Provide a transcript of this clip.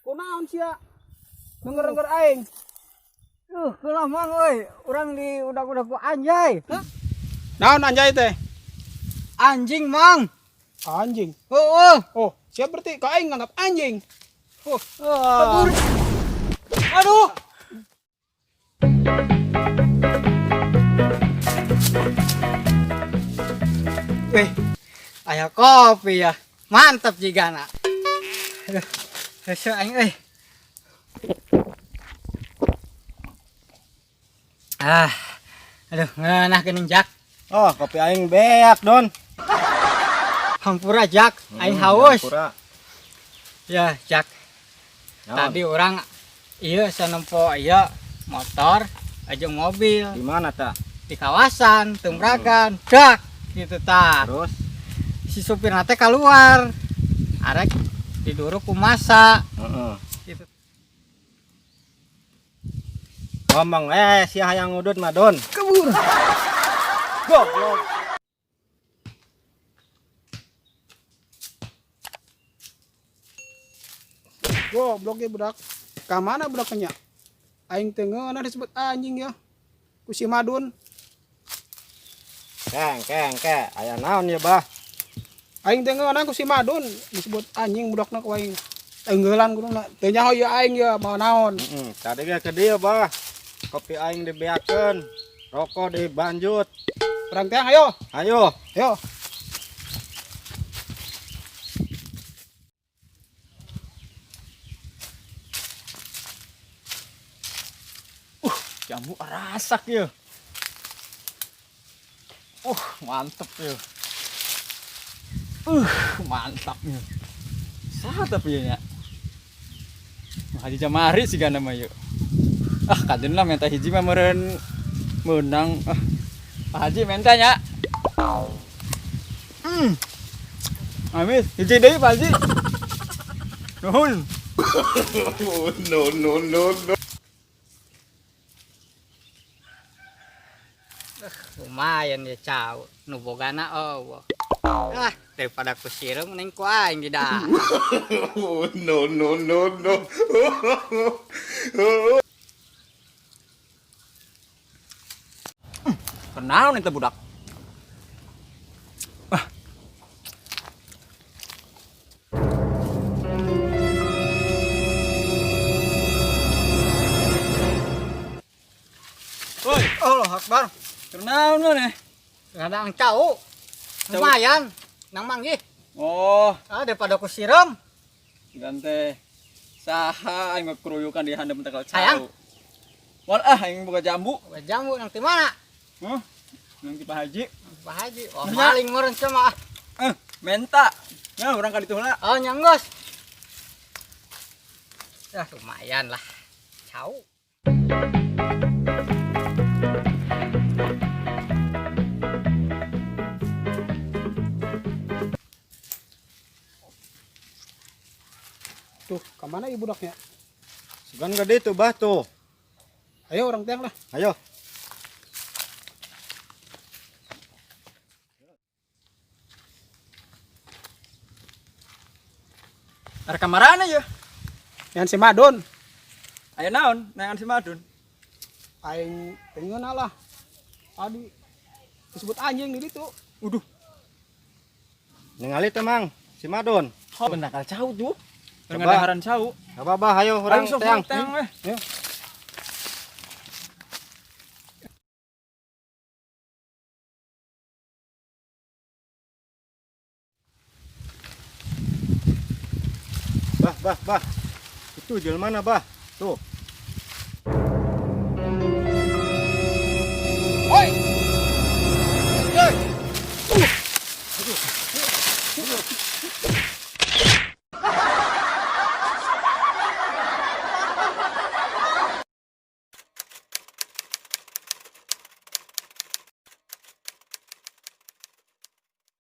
Kunaon sia? Denger-denger aing. Kulah mang euy, urang di udah ku anjay. Naon anjay teh? Anjing mang. Anjing. Heueuh. Oh, siap berarti ka aing nganggap anjing. Kabur. Aduh. Weh, aya kopi ya. Mantap jigana. Aduh. Hese aing euy. Aduh, ngeunah geuning Jak. Oh, kopi aing beak, Don. Hampura Jak, aing haus. Hampura. Ya, Jak. Naon? Tadi orang iya sanempo ieu motor ajeng mobil Di mana ta? di kawasan Tembragan. Dak gitu ta. Terus Si supir teh keluar. Arek diduruk ku masa heeh. gitu. Ngomong si hayang ngudut mah, Don. Kabur. Goblok. Goblok ya budak. Ka mana budaknya? Aing teh ngeunah disebut anjing ya. Ku si Madun. Keng, aya naon ya, Bah? Aing teh ngeunah ku si Madun disebut anjing budakna ku aing. Tenggeulan kuduna. Teu nyaho ieu aing ya mau naon. Tadi ge ke dieu, Bah. Kopi aing dibeakeun. Rokok dibanjut. Perang teh ayo. Ayo. Ayo. Jambu arasak ya. Mantep ya. Mantap ya. Sadap ya nya. Haji jamari sih kan nama yuk. Kadin lah minta hiji mah meureun meunang. Pak Haji minta nya. Amis, hiji deui Pak Haji. Nuhun. No. Lumayan ya cau, nu bogana eueuh. Daripada ku sireum mending ku aing di dah. No. Kenaon eta budak? Woi, Allah Akbar. Kenaon maneh? Kadang cau. Lumayan, nang manggih. Oh, Daripada ku sireum. gante saha aing keruyukan di handap tegal Sayang. cau. Wal aing buka jambu. Jambu nang ti mana? Hah? Nang di Pak Haji. Pak Haji. Oh, Nya. maling meureun cenah. Menta. Ya, urang ka ditu heula. Oh, nyanggos. Ya, lumayan lah. Cau. Tuh, ka mana ieu budaknya? Sugan ka ditu, Bah, tuh. Ayo orang teh lah. Ayo. Are kamarana ya? Yang si Madun. Aya naon? Nangan si Madun. Aing teh ngeunah lah. Tadi disebut anjing di ditu. Uduh, Ningali teh, Mang. Si Madun. benar kal cau tuh. Coba. Ngedengaran cau. Apa, Bah? Ayo urang Ayo sok teang. teang weh. Ayo. Bah. Itu jelmana, Bah? Tuh. Oi,